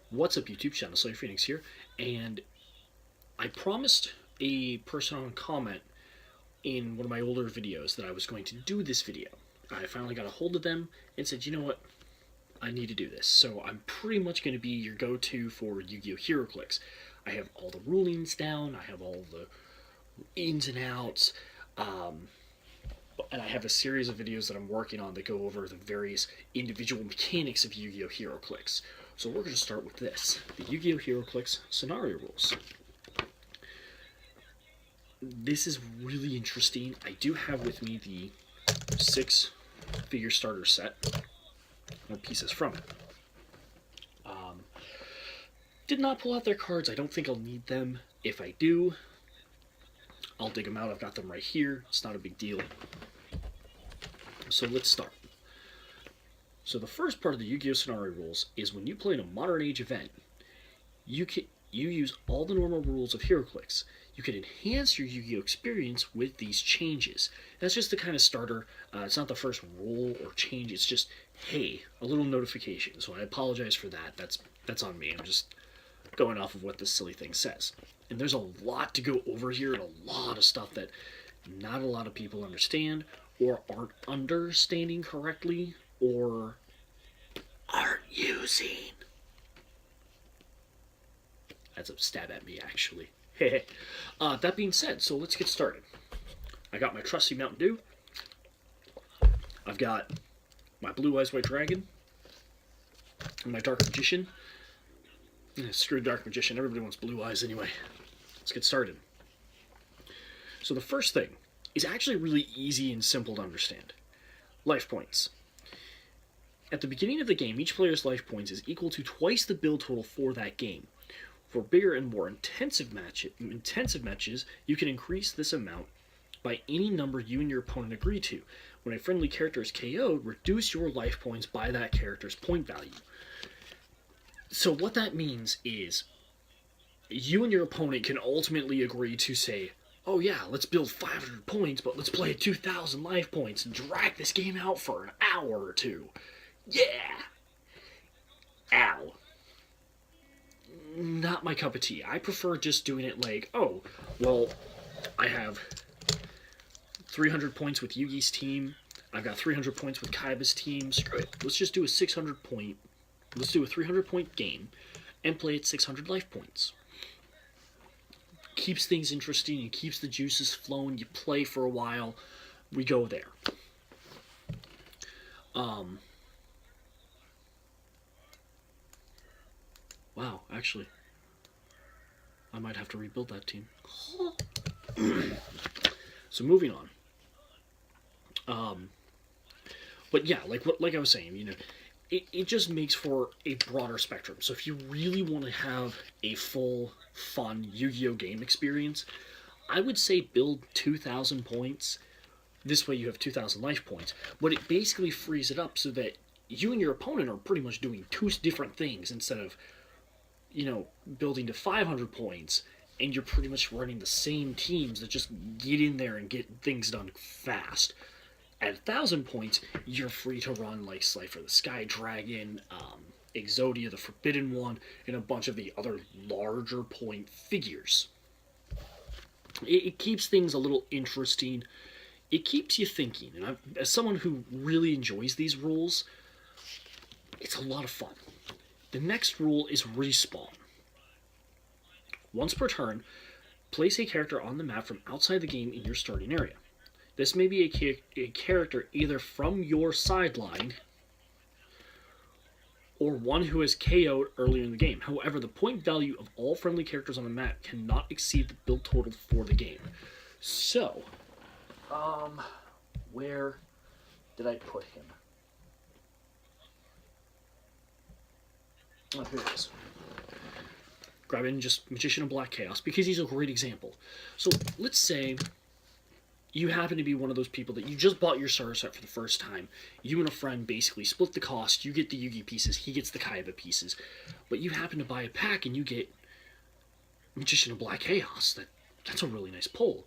What's up, YouTube channel? Slayer Phoenix here, and I promised a person on a comment in one of my older videos that I was going to do this video. I finally got a hold of them and said, you know what, I need to do this. So I'm pretty much going to be your go-to for Yu-Gi-Oh! Heroclix. I have all the rulings down, I have all the ins and outs, and I have a series of videos that I'm working on that go over the various individual mechanics of Yu-Gi-Oh! Heroclix. So we're going to start with this, the Yu-Gi-Oh! Heroclix scenario rules. This is really interesting. I do have with me the 6-figure starter set, no pieces from it. Did not pull out their cards. I don't think I'll need them. If I do, I'll dig them out. I've got them right here. It's not a big deal. So let's start. So the first part of the Yu-Gi-Oh! Scenario rules is when you play in a Modern Age event, you use all the normal rules of HeroClix. You can enhance your Yu-Gi-Oh! Experience with these changes. That's just the kind of starter. It's not the first rule or change. It's just, hey, a little notification. So I apologize for that. That's on me. I'm just going off of what this silly thing says. And there's a lot to go over here and a lot of stuff that not a lot of people understand or aren't understanding correctly or aren't using. That's a stab at me, actually. That being said, so let's get started. I got my trusty Mountain Dew. I've got my Blue Eyes White Dragon. And my Dark Magician. Screw Dark Magician, everybody wants Blue Eyes anyway. Let's get started. So the first thing is actually really easy and simple to understand. Life points. At the beginning of the game, each player's life points is equal to twice the build total for that game. For bigger and more intensive matches, you can increase this amount by any number you and your opponent agree to. When a friendly character is KO'd, reduce your life points by that character's point value. So what that means is, you and your opponent can ultimately agree to say, oh yeah, let's build 500 points, but let's play at 2,000 life points and drag this game out for an hour or two. Yeah! Ow. Not my cup of tea. I prefer just doing it like, oh, well, I have 300 points with Yugi's team. I've got 300 points with Kaiba's team. Screw it. Let's just do a 600 point. Let's do a 300 point game and play at 600 life points. Keeps things interesting and keeps the juices flowing. You play for a while. We go there. Wow, actually, I might have to rebuild that team. So moving on. But yeah, like I was saying, you know, it just makes for a broader spectrum. So if you really want to have a full, fun Yu-Gi-Oh! Game experience, I would say build 2,000 points. This way you have 2,000 life points. But it basically frees it up so that you and your opponent are pretty much doing two different things instead of, you know, building to 500 points and you're pretty much running the same teams that just get in there and get things done fast. At 1,000 points, you're free to run like Slifer the Sky Dragon, Exodia the Forbidden One, and a bunch of the other larger point figures. It keeps things a little interesting. It keeps you thinking, and as someone who really enjoys these rules, it's a lot of fun. The next rule is respawn. Once per turn, place a character on the map from outside the game in your starting area. This may be a character either from your sideline or one who is KO'd earlier in the game. However, the point value of all friendly characters on the map cannot exceed the build total for the game. So, where did I put him? Oh, here it is. Grab in just Magician of Black Chaos because he's a great example. So let's say you happen to be one of those people that you just bought your starter set for the first time. You and a friend basically split the cost. You get the Yugi pieces, he gets the Kaiba pieces. But you happen to buy a pack and you get Magician of Black Chaos. That's a really nice pull.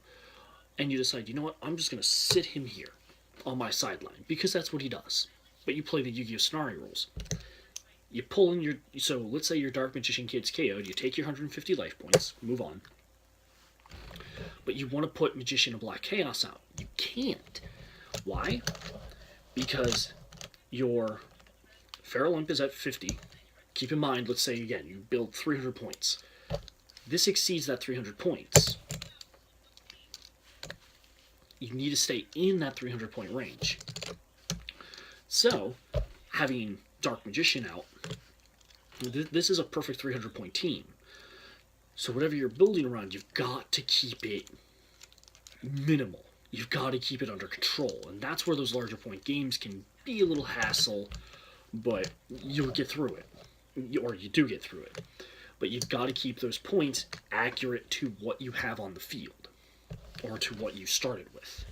And you decide, you know what, I'm just going to sit him here on my sideline because that's what he does. But you play the Yu-Gi-Oh! Scenario rules. You pull in your, so let's say your Dark Magician kid's KO'd, you take your 150 life points, move on. But you want to put Magician of Black Chaos out. You can't. Why? Because your Feral Imp is at 50. Keep in mind, let's say again, you build 300 points. This exceeds that 300 points. You need to stay in that 300 point range. So, having Dark Magician out, this is a perfect 300 point team. So whatever you're building around, you've got to keep it minimal. You've got to keep it under control. And that's where those larger point games can be a little hassle, but you'll get through it. Or you do get through it. But you've got to keep those points accurate to what you have on the field, or to what you started with.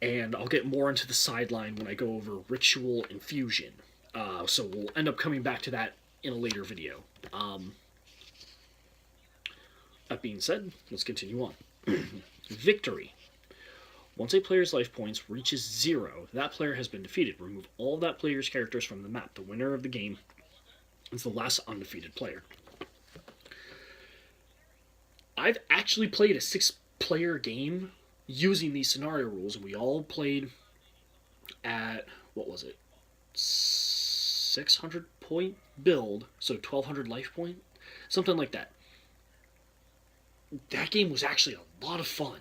And I'll get more into the sideline when I go over Ritual and Fusion. So we'll end up coming back to that in a later video. That being said, let's continue on. Victory. Once a player's life points reaches 0, that player has been defeated. Remove all of that player's characters from the map. The winner of the game is the last undefeated player. I've actually played a 6-player game using these scenario rules, and we all played at, what was it, 600 point build, so 1200 life point, something like that. That game was actually a lot of fun.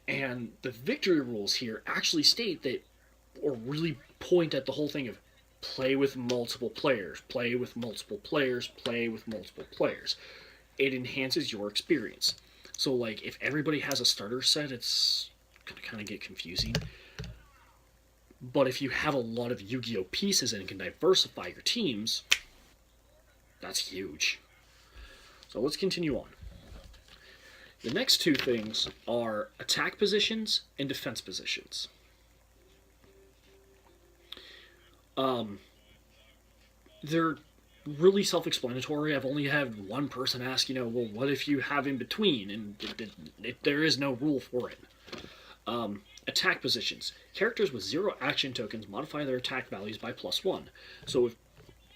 And the victory rules here actually state that, or really point at the whole thing of play with multiple players, play with multiple players, play with multiple players. It enhances your experience. So, like, if everybody has a starter set, it's going to kind of get confusing. But if you have a lot of Yugioh pieces and can diversify your teams, that's huge. So let's continue on. The next two things are attack positions and defense positions. They're really self-explanatory. I've only had one person ask, well, what if you have in between? And there is no rule for it. Attack positions. Characters with 0 action tokens modify their attack values by +1. So if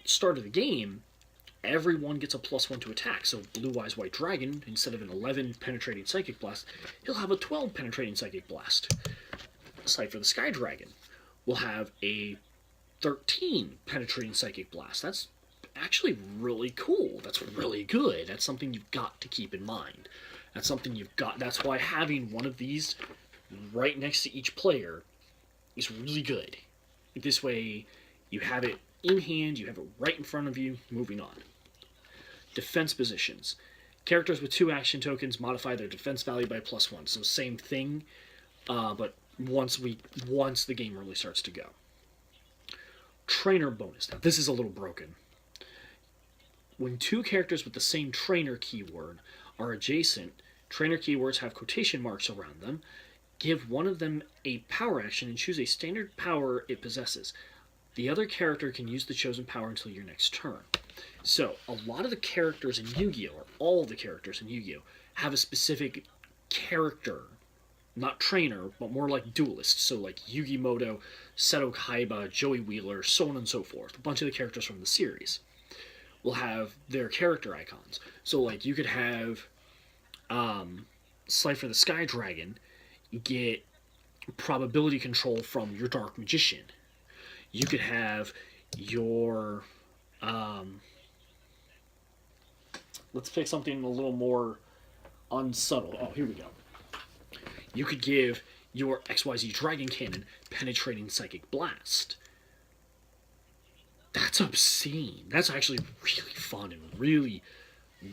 start of the game, everyone gets a +1 to attack. So Blue Eyes White Dragon, instead of an 11 penetrating psychic blast, he'll have a 12 penetrating psychic blast. Cypher the Sky Dragon will have a 13 penetrating psychic blast. That's actually really cool. That's really good. That's something you've got to keep in mind. That's something you've got. That's why having one of these right next to each player is really good. This way, you have it in hand, you have it right in front of you. Moving on. Defense positions. Characters with 2 action tokens modify their defense value by +1. So same thing, but once the game really starts to go. Trainer bonus. Now this is a little broken. When 2 characters with the same trainer keyword are adjacent, trainer keywords have quotation marks around them. Give one of them a power action and choose a standard power it possesses. The other character can use the chosen power until your next turn. So, a lot of the characters in Yu-Gi-Oh, or all of the characters in Yu-Gi-Oh, have a specific character. Not trainer, but more like duelist. So, like Yugimoto, Seto Kaiba, Joey Wheeler, so on and so forth. A bunch of the characters from the series will have their character icons. So, like, you could have Cypher the Sky Dragon get probability control from your Dark Magician. You could have your let's pick something a little more unsubtle. Oh, here we go. You could give your XYZ Dragon Cannon penetrating psychic blast. That's obscene. That's actually really fun and really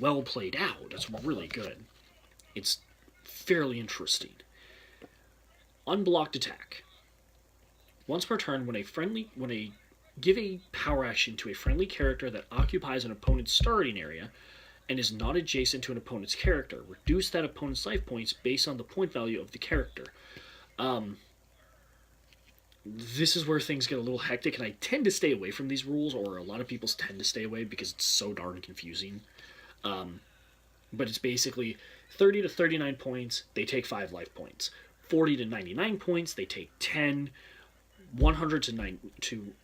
well played out. That's really good. It's fairly interesting. Unblocked attack. Once per turn, give a power action to a friendly character that occupies an opponent's starting area and is not adjacent to an opponent's character. Reduce that opponent's life points based on the point value of the character. This is where things get a little hectic, and I tend to stay away from these rules, or a lot of people tend to stay away because it's so darn confusing. But it's basically 30 to 39 points, they take 5 life points. 40 to 99 points, they take 10. 100 to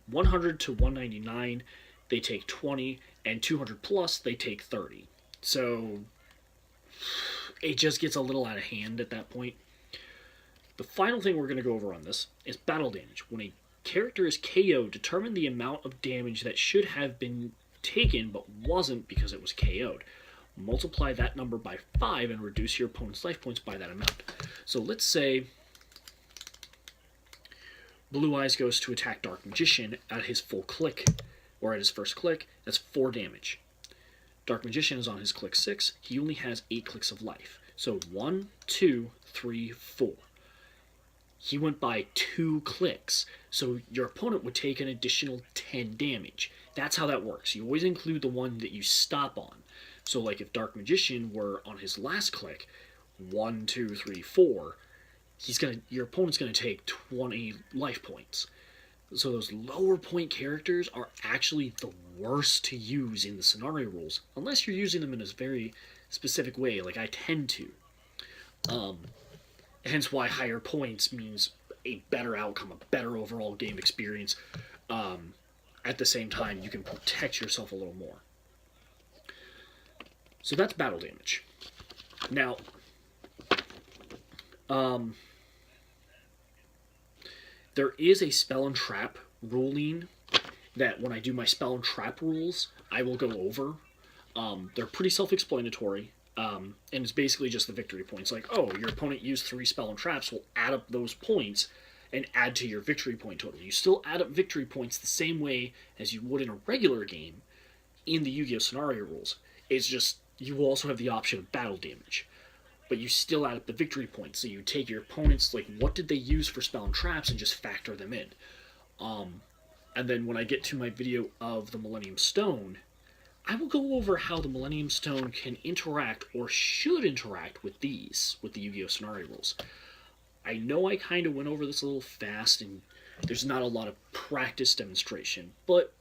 100 to 199, they take 20, and 200 plus, they take 30. So it just gets a little out of hand at that point. The final thing we're going to go over on this is battle damage. When a character is KO'd, determine the amount of damage that should have been taken but wasn't because it was KO'd. Multiply that number by 5 and reduce your opponent's life points by that amount. So let's say Blue Eyes goes to attack Dark Magician at his full click, or at his first click. That's 4 damage. Dark Magician is on his click 6. He only has 8 clicks of life. So 1, 2, 3, 4. He went by 2 clicks. So your opponent would take an additional 10 damage. That's how that works. You always include the one that you stop on. So like if Dark Magician were on his last click, 1, 2, 3, 4, your opponent's gonna take 20 life points. So those lower point characters are actually the worst to use in the scenario rules, unless you're using them in a very specific way, like I tend to. Hence why higher points means a better outcome, a better overall game experience. At the same time, you can protect yourself a little more. So that's battle damage. Now, there is a spell and trap ruling that when I do my spell and trap rules, I will go over. They're pretty self-explanatory, and it's basically just the victory points. Like, oh, your opponent used 3 spell and traps, we'll add up those points and add to your victory point total. You still add up victory points the same way as you would in a regular game in the Yu-Gi-Oh! Scenario rules. It's just, you will also have the option of battle damage. But you still add up the victory points. So you take your opponents, like, what did they use for spell and traps, and just factor them in. And then when I get to my video of the Millennium Stone, I will go over how the Millennium Stone can interact, or should interact, with the Yu-Gi-Oh! Scenario rules. I know I kind of went over this a little fast, and there's not a lot of practice demonstration, but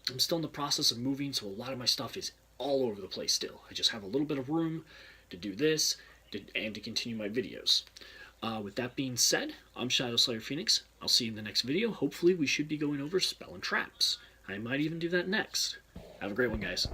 I'm still in the process of moving, so a lot of my stuff is all over the place still. I just have a little bit of room to do this, and to continue my videos. With that being said, I'm Shadow Slayer Phoenix. I'll see you in the next video. Hopefully we should be going over spell and traps. I might even do that next. Have a great one, guys.